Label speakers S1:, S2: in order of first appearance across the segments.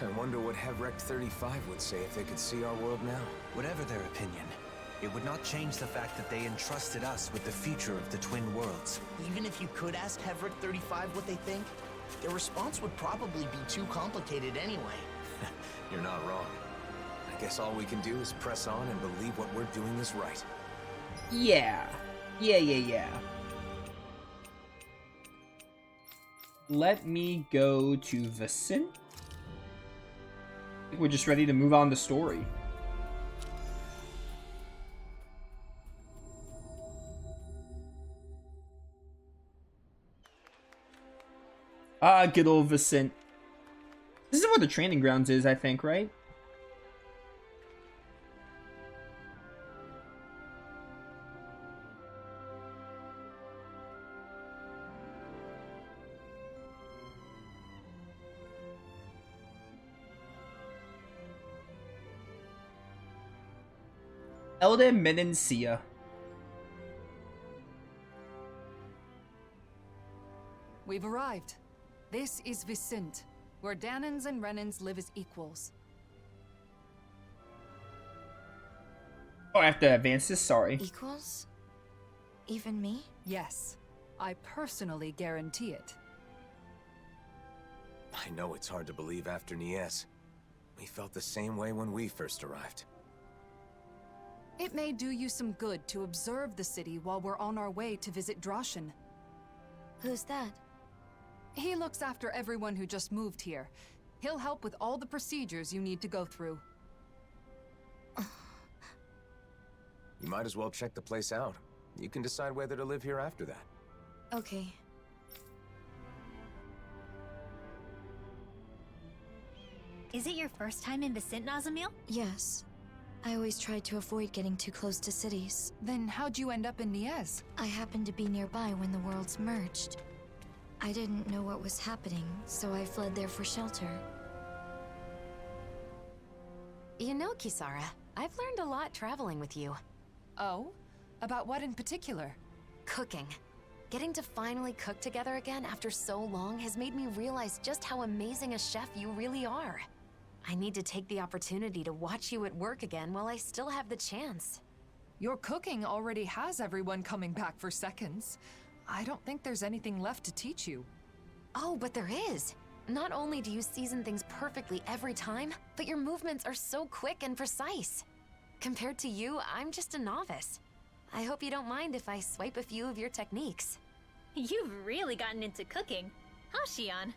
S1: I wonder what Hevrek 35 would say if they could see our world now.
S2: Whatever their opinion, it would not change the fact that they entrusted us with the future of the Twin Worlds.
S3: Even if you could ask Hevrek 35 what they think, their response would probably be too complicated anyway.
S1: You're not wrong. I guess all we can do is press on and believe what we're doing is right.
S4: Yeah. Yeah. Let me go to Viscint. I think we're just ready to move on to story. Ah, good old Viscint. This is where the training grounds is, I think, right? Elder Menencia.
S5: We've arrived. This is Viscint, where Danans and Renans live as equals.
S4: Oh, I have to advance this, sorry.
S6: Equals? Even me?
S5: Yes, I personally guarantee it.
S1: I know it's hard to believe after Nies. We felt the same way when we first arrived.
S5: It may do you some good to observe the city while we're on our way to visit Droshin.
S6: Who's that?
S5: He looks after everyone who just moved here. He'll help with all the procedures you need to go through.
S1: You might as well check the place out. You can decide whether to live here after that.
S6: Okay.
S7: Is it your first time in Viscint, Nazamil?
S6: Yes. I always tried to avoid getting too close to cities.
S5: Then how'd you end up in Nies?
S6: I happened to be nearby when the worlds merged. I didn't know what was happening, so I fled there for shelter.
S8: You know, Kisara, I've learned a lot traveling with you.
S5: Oh? About what in particular?
S8: Cooking. Getting to finally cook together again after so long has made me realize just how amazing a chef you really are. I need to take the opportunity to watch you at work again while I still have the chance.
S5: Your cooking already has everyone coming back for seconds. I don't think there's anything left to teach you.
S8: Oh, but there is. Not only do you season things perfectly every time, but your movements are so quick and precise. Compared to you, I'm just a novice. I hope you don't mind if I swipe a few of your techniques.
S7: You've really gotten into cooking. Huh, Shion?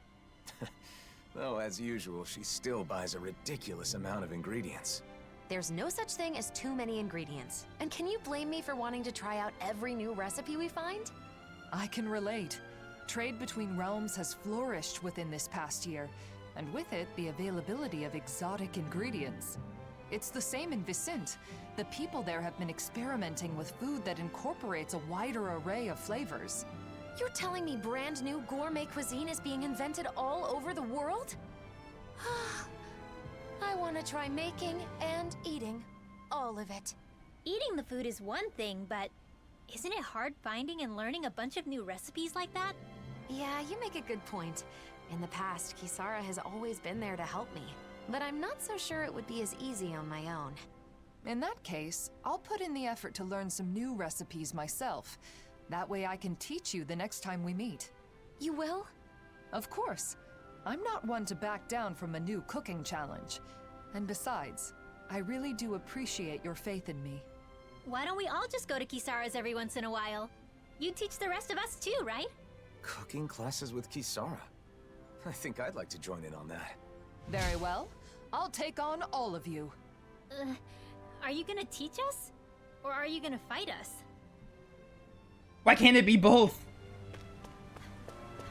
S1: Though, as usual, she still buys a ridiculous amount of ingredients.
S8: There's no such thing as too many ingredients. And can you blame me for wanting to try out every new recipe we find?
S5: I can relate. Trade between realms has flourished within this past year, and with it, the availability of exotic ingredients. It's the same in Viscint. The people there have been experimenting with food that incorporates a wider array of flavors.
S8: You're telling me brand new gourmet cuisine is being invented all over the world? I want to try making and eating all of it.
S7: Eating the food is one thing, but isn't it hard finding and learning a bunch of new recipes like that?
S8: Yeah, you make a good point. In the past, Kisara has always been there to help me, but I'm not so sure it would be as easy on my own.
S5: In that case, I'll put in the effort to learn some new recipes myself. That way I can teach you the next time we meet.
S8: You will?
S5: Of course. I'm not one to back down from a new cooking challenge. And besides, I really do appreciate your faith in me.
S7: Why don't we all just go to Kisara's every once in a while? You teach the rest of us too, right?
S1: Cooking classes with Kisara? I think I'd like to join in on that.
S5: Very well. I'll take on all of you.
S7: Are you gonna teach us? Or are you gonna fight us?
S4: Why can't it be both?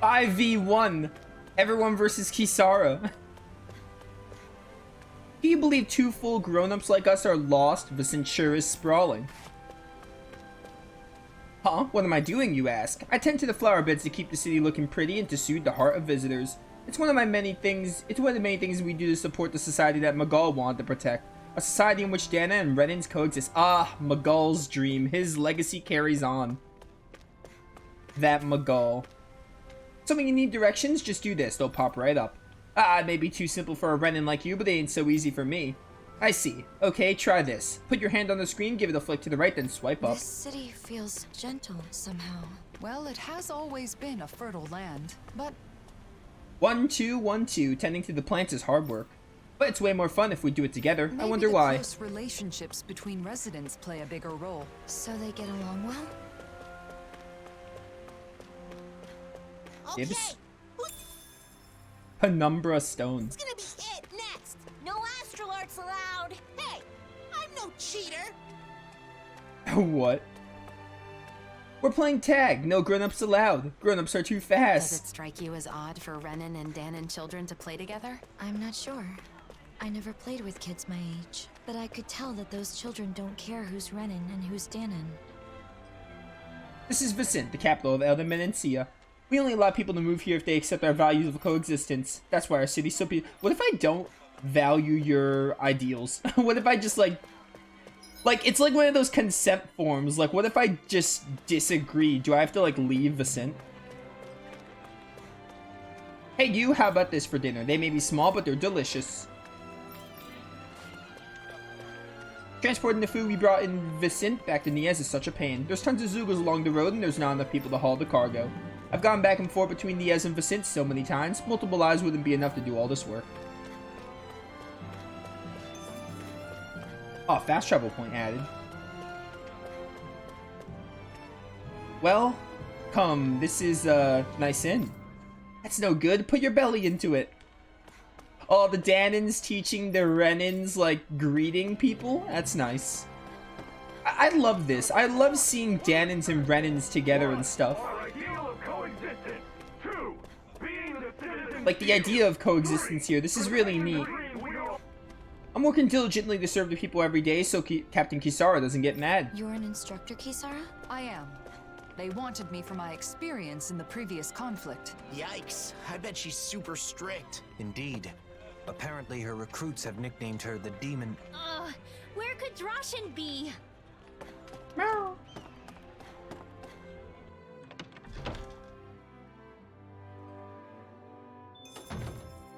S4: 5v1. Everyone versus Kisara. Do you believe two full grown-ups like us are lost? Viscint sure is sprawling. Huh? What am I doing, you ask? I tend to the flower beds to keep the city looking pretty and to soothe the heart of visitors. It's one of the many things we do to support the society that Magal wanted to protect. A society in which Dana and Renans coexist. Ah, Magal's dream. His legacy carries on. That Magal. So when you need directions, just do this. They'll pop right up. Ah, it may be too simple for a Renin like you, but it ain't so easy for me. I see. Okay, try this. Put your hand on the screen, give it a flick to the right, then swipe up.
S6: This city feels gentle somehow.
S5: Well, it has always been a fertile land, but
S4: 1, 2, 1, 2. Tending to the plants is hard work. But it's way more fun if we do it together. I
S5: maybe
S4: wonder
S5: the
S4: why.
S5: close relationships between residents play a bigger role.
S6: So they get along well?
S3: Okay,
S4: Gibbs? Penumbra Stone.
S3: who's gonna be it next? No astral arts allowed. Hey, I'm no cheater.
S4: What? We're playing tag. No grown-ups allowed. Grown-ups are too
S8: Does
S4: fast.
S8: it strike you as odd for Renin and Danon children to play together?
S6: I'm not sure. I never played with kids my age, but I could tell that those children don't care who's Renin and who's Danon.
S4: This is Viscint, the capital of Elden Menencia. We only allow people to move here if they accept our values of coexistence. That's why our city's so beautiful. What if I don't value your ideals? What if I just like, it's like one of those consent forms. Like, what if I just disagree? Do I have to, like, leave Viscint? Hey, you, how about this for dinner? They may be small, but they're delicious. Transporting the food we brought in Viscint back to Niez is such a pain. There's tons of Zugos along the road, and there's not enough people to haul the cargo. I've gone back and forth between Niez and Viscint so many times, multiple lives wouldn't be enough to do all this work. Oh, fast travel point added. Well, come, this is a nice inn. That's no good, put your belly into it. Oh, the Danons teaching the Renins, like, greeting people? That's nice. I love this. I love seeing Danons and Renins together and stuff. Like, the idea of coexistence here. This is really neat. I'm working diligently to serve the people every day so Captain Kisara doesn't get mad.
S6: You're an instructor, Kisara?
S5: I am. They wanted me for my experience in the previous conflict.
S3: Yikes, I bet she's super strict.
S2: Indeed. Apparently her recruits have nicknamed her the Demon.
S7: Where could Droshin be?
S4: Meow.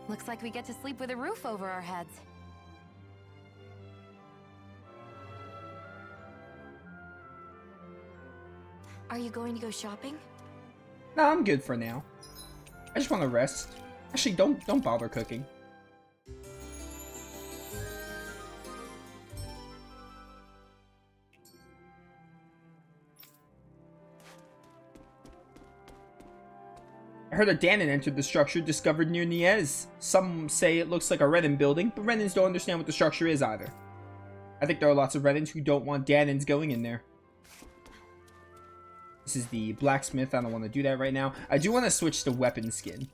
S8: Looks like we get to sleep with a roof over our heads.
S6: Are you going to go shopping?
S4: No, I'm good for now. I just want to rest. Actually, don't bother cooking. I heard a Danon entered the structure discovered near Niez. Some say it looks like a Renin building, but Renins don't understand what the structure is either. I think there are lots of Renins who don't want Danons going in there. This is the blacksmith. I don't want to do that right now. I do want to switch to weapon skin.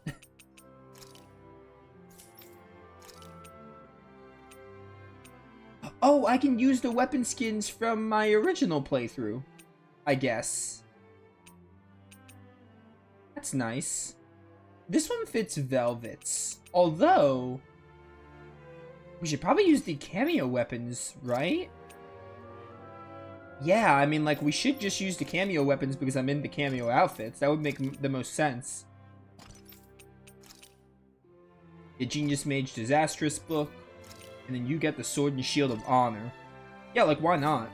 S4: Oh, I can use the weapon skins from my original playthrough, I guess. That's nice. This one fits Velvet's. Although, we should probably use the cameo weapons, right? Yeah, I mean, like, we should just use the cameo weapons because I'm in the cameo outfits. That would make the most sense. The Genius Mage Disastrous book. And then you get the Sword and Shield of Honor. Yeah, like, why not?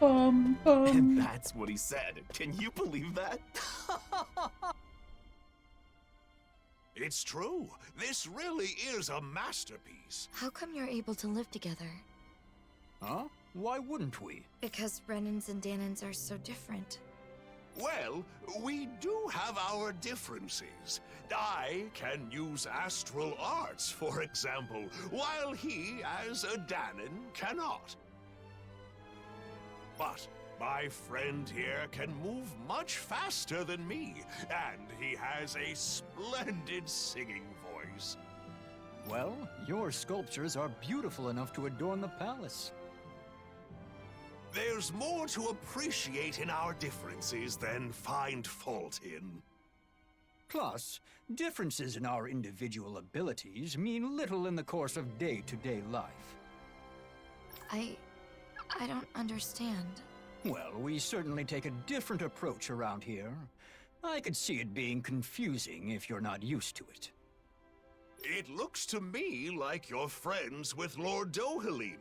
S9: And that's what he said. Can you believe that?
S10: It's true. This really is a masterpiece.
S6: How come you're able to live together?
S9: Huh? Why wouldn't we?
S6: Because Renins and Danons are so different.
S10: Well, we do have our differences. I can use astral arts, for example, while he, as a Danon, cannot. But my friend here can move much faster than me, and he has a splendid singing voice.
S11: Well, your sculptures are beautiful enough to adorn the palace.
S10: There's more to appreciate in our differences than find fault in.
S11: Plus, differences in our individual abilities mean little in the course of day-to-day life.
S6: I don't understand.
S11: Well, we certainly take a different approach around here. I could see it being confusing if you're not used to it.
S10: It looks to me like you're friends with Lord Dohalim.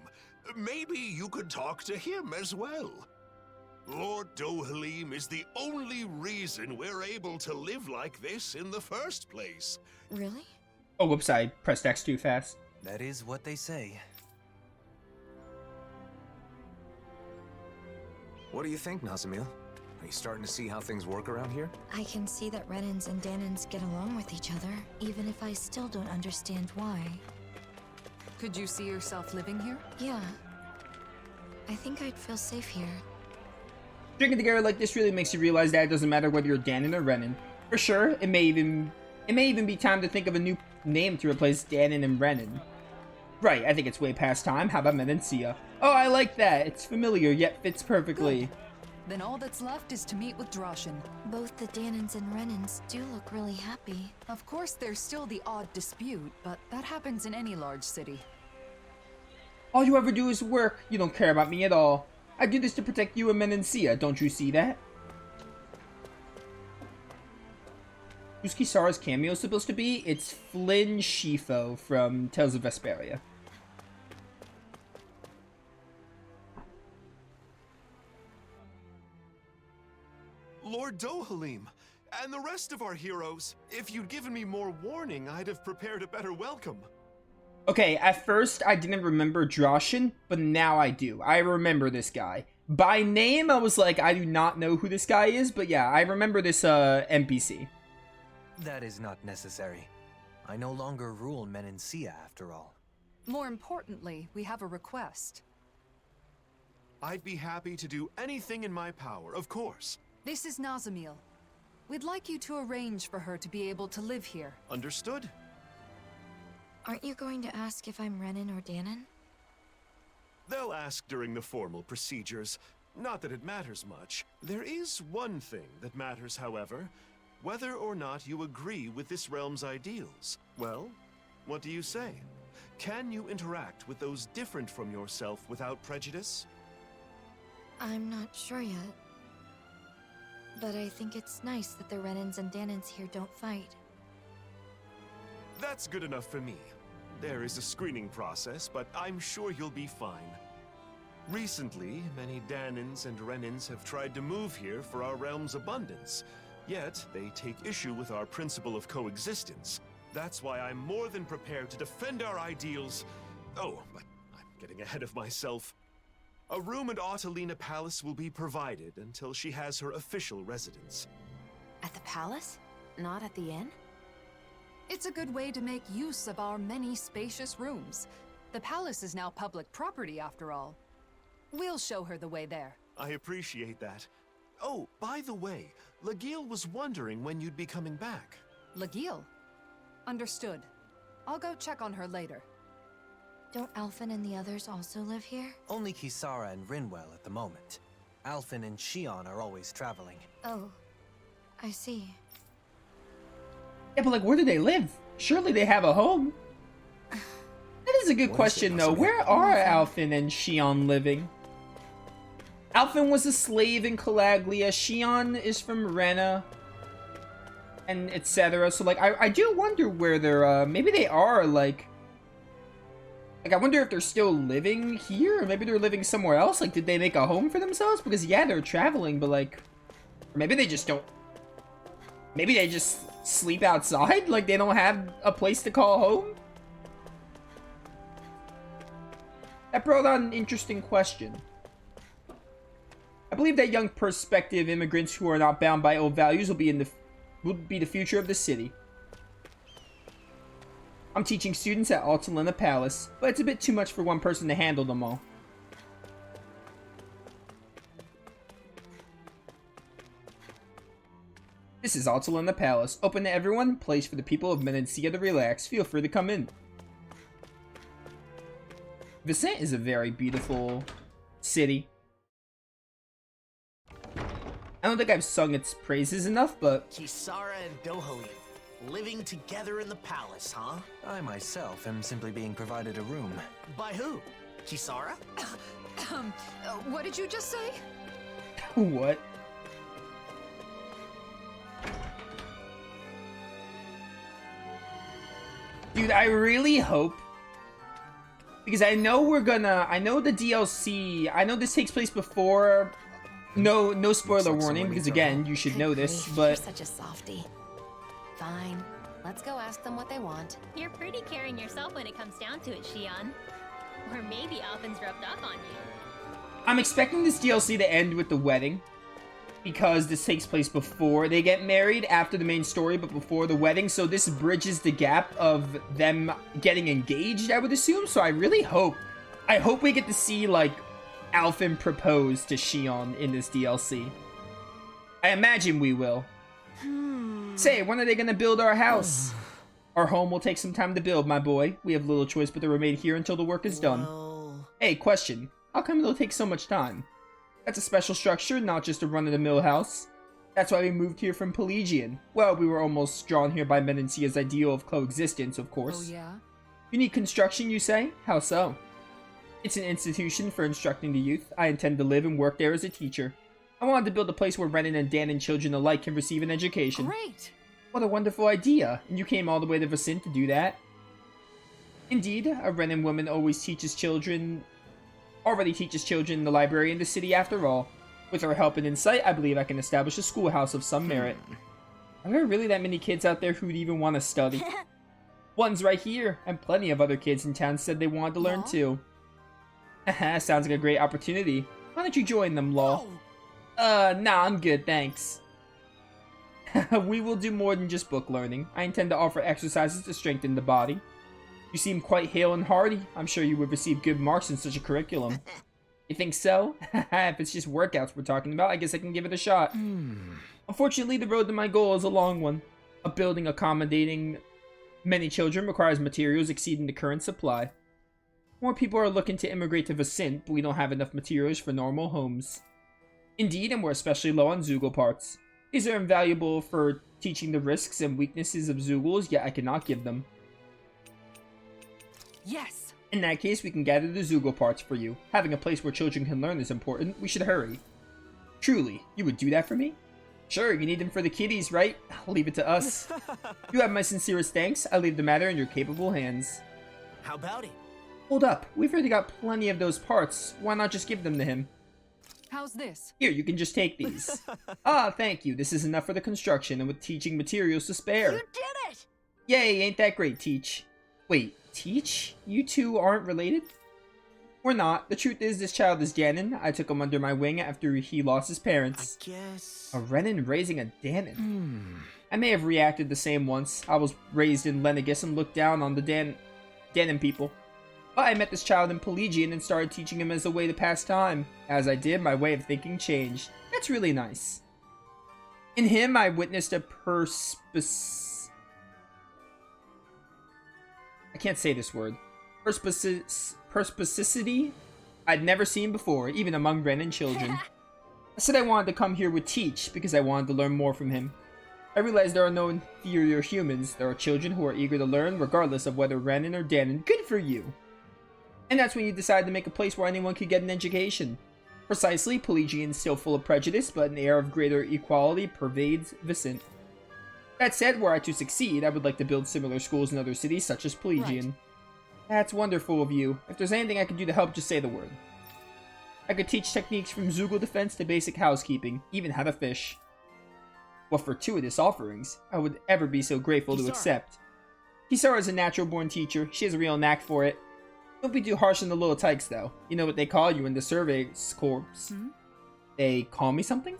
S10: Maybe you could talk to him as well. Lord Dohalim is the only reason we're able to live like this in the first place.
S6: Really?
S4: Oh, whoops, I pressed X too fast.
S2: That is what they say.
S1: What do you think, Nazamil? Are you starting to see how things work around here?
S6: I can see that Renans and Danans get along with each other, even if I still don't understand why.
S5: Could you see yourself living here?
S6: Yeah. I think I'd feel safe here.
S4: Drinking together like this really makes you realize that it doesn't matter whether you're Danon or Renan. For sure, it may even be time to think of a new name to replace Danon and Renan. Right, I think it's way past time. How about Menancia? Oh, I like that. It's familiar, yet fits perfectly.
S5: Good. Then all that's left is to meet with Droshin.
S6: Both the Danans and Renans do look really happy.
S5: Of course, there's still the odd dispute, but that happens in any large city.
S4: All you ever do is work. You don't care about me at all. I do this to protect you and Menancia. Don't you see that? Who's Kisara's cameo supposed to be? It's Flynn Shifo from Tales of Vesperia.
S9: Lord Dohalim, and the rest of our heroes. If you'd given me more warning, I'd have prepared a better welcome.
S4: Okay, at first I didn't remember Droshin, but now I do. I remember this guy. By name, I was like, I do not know who this guy is, but yeah, I remember this NPC.
S2: That is not necessary. I no longer rule Menancia after all.
S5: More importantly, we have a request.
S9: I'd be happy to do anything in my power, of course.
S5: This is Nazamil. We'd like you to arrange for her to be able to live here.
S9: Understood?
S6: Aren't you going to ask if I'm Renan or Danon?
S9: They'll ask during the formal procedures. Not that it matters much. There is one thing that matters, however. Whether or not you agree with this realm's ideals. Well, what do you say? Can you interact with those different from yourself without prejudice?
S6: I'm not sure yet. But I think it's nice that the Renans and Danans here don't fight.
S9: That's good enough for me. There is a screening process, but I'm sure you'll be fine. Recently, many Danans and Renans have tried to move here for our realm's abundance. Yet, they take issue with our principle of coexistence. That's why I'm more than prepared to defend our ideals. Oh, but I'm getting ahead of myself. A room at Autalina Palace will be provided until she has her official residence.
S8: At the palace? Not at the inn?
S5: It's a good way to make use of our many spacious rooms. The palace is now public property, after all. We'll show her the way there.
S9: I appreciate that. Oh, by the way, Lagiel was wondering when you'd be coming back.
S5: Lagiel? Understood. I'll go check on her later.
S6: Don't Alphen and the others also live here?
S2: Only Kisara and Rinwell at the moment. Alphen and Shion are always traveling.
S6: Oh, I see.
S4: Yeah, but like, where do they live? Surely they have a home. That is a good question, though. Where are Alphen and Shion living? Alphen was a slave in Calaglia. Shion is from Rena. And etc. So, like, I do wonder where they're, maybe they are, like, I wonder if they're still living here, or maybe they're living somewhere else. Like, did they make a home for themselves? Because, yeah, they're traveling, but, like, or maybe they just don't, maybe they just sleep outside? Like, they don't have a place to call home? That brought on an interesting question. I believe that young prospective immigrants who are not bound by old values will be the future of the city. I'm teaching students at Autalina Palace, but it's a bit too much for one person to handle them all. This is Autalina Palace, open to everyone, place for the people of Menancia to relax. Feel free to come in. Viscint is a very beautiful city. I don't think I've sung its praises enough, but...
S3: Kisara and Dohalim, living together in the palace, huh?
S2: I myself am simply being provided a room.
S3: By who? Kisara?
S5: What did you just say?
S4: What? Dude, I really hope, because I know I know the DLC, I know this takes place before, no spoiler warning, because again, you should know this,
S8: You're
S4: but...
S8: such a softie. Fine. Let's go ask them what they want.
S7: You're pretty caring yourself when it comes down to it, Shion. Or maybe Alphen's rubbed off on you.
S4: I'm expecting this DLC to end with the wedding, because this takes place before they get married, after the main story, but before the wedding, so this bridges the gap of them getting engaged, I would assume, so I really hope, we get to see, like, Alphen propose to Shion in this DLC. I imagine we will. Say, when are they gonna build our house? Our home will take some time to build, my boy. We have little choice but to remain here until the work is done. Hey, question. How come it'll take so much time? That's a special structure, not just a run-of-the-mill house. That's why we moved here from Pelagian. Well, we were almost drawn here by Menancia's ideal of coexistence, of course.
S5: Oh, yeah?
S4: Unique construction, you say? How so? It's an institution for instructing the youth. I intend to live and work there as a teacher. I wanted to build a place where Renan and Danon children alike can receive an education.
S5: Great!
S4: What a wonderful idea, and you came all the way to Viscint to do that? Indeed, a Renan woman already teaches children in the library in the city after all. With her help and insight, I believe I can establish a schoolhouse of some merit. Are there really that many kids out there who'd even want to study? One's right here, and plenty of other kids in town said they wanted to learn too. Haha, sounds like a great opportunity. Why don't you join them, Law? Nah, I'm good, thanks. We will do more than just book learning. I intend to offer exercises to strengthen the body. You seem quite hale and hearty. I'm sure you would receive good marks in such a curriculum. You think so? If it's just workouts we're talking about, I guess I can give it a shot. Unfortunately, the road to my goal is a long one. A building accommodating many children requires materials exceeding the current supply. More people are looking to immigrate to Viscint, but we don't have enough materials for normal homes. Indeed, and we're especially low on Zoogle parts. These are invaluable for teaching the risks and weaknesses of Zoogles, yet I cannot give them.
S5: Yes!
S4: In that case, we can gather the Zoogle parts for you. Having a place where children can learn is important. We should hurry. Truly, you would do that for me? Sure, you need them for the kiddies, right? I'll leave it to us. You have my sincerest thanks. I leave the matter in your capable hands.
S3: How about it?
S4: Hold up. We've already got plenty of those parts. Why not just give them to him?
S5: How's this?
S4: Here, you can just take these. Ah, thank you. This is enough for the construction, and with teaching materials to spare.
S3: You did it!
S4: Yay, ain't that great, Teach? Wait, Teach? You two aren't related? We're not. The truth is, this child is Danon. I took him under my wing after he lost his parents.
S3: I guess...
S4: A Renan raising a Danon. I may have reacted the same once. I was raised in Lenegus and looked down on the Danon people. But I met this child in Pelagian and started teaching him as a way to pass time. As I did, my way of thinking changed. That's really nice. In him, I witnessed a I can't say this word. Perspicacity I'd never seen before, even among Renan children. I said I wanted to come here with Teach because I wanted to learn more from him. I realized there are no inferior humans. There are children who are eager to learn, regardless of whether Renan or Danon. Good for you! And that's when you decide to make a place where anyone could get an education. Precisely, Pelagian's still full of prejudice, but an air of greater equality pervades Viscint. That said, were I to succeed, I would like to build similar schools in other cities, such as Pelagian. Right. That's wonderful of you. If there's anything I can do to help, just say the word. I could teach techniques from Zoogle defense to basic housekeeping, even how to fish. What fortuitous offerings. I would ever be so grateful to accept. Kisara is a natural-born teacher. She has a real knack for it. Don't be too harsh on the little tykes, though. You know what they call you in the Surveys Corps. They call me something?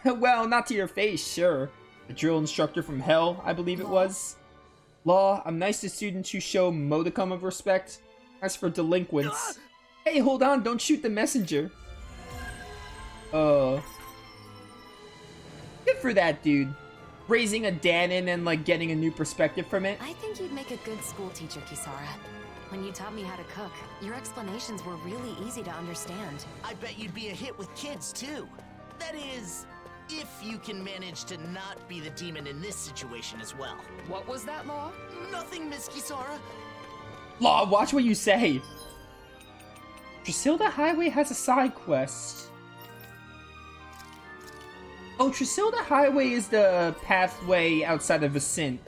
S4: Well, not to your face, sure. A drill instructor from hell, I believe it was. Law, I'm nice to students who show modicum of respect. As for delinquents... Hey, hold on, don't shoot the messenger. Good for that dude. Raising a Danon and, like, getting a new perspective from it.
S8: I think you'd make a good school teacher, Kisara. When you taught me how to cook, your explanations were really easy to understand.
S3: I bet you'd be a hit with kids, too. That is, If you can manage to not be the demon in this situation as well.
S5: What was that, Law?
S3: Nothing, Miss Kisara.
S4: Law, watch what you say. Tresilda Highway has a side quest. Oh, Tresilda Highway is the pathway outside of Viscint.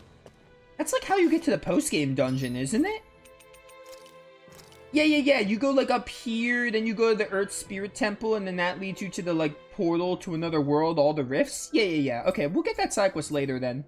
S4: That's like how you get to the post-game dungeon, isn't it? Yeah. You go like up here, then you go to the Earth Spirit Temple, and then that leads you to the like portal to another world, all the rifts. Yeah. Okay, we'll get that side quest later then.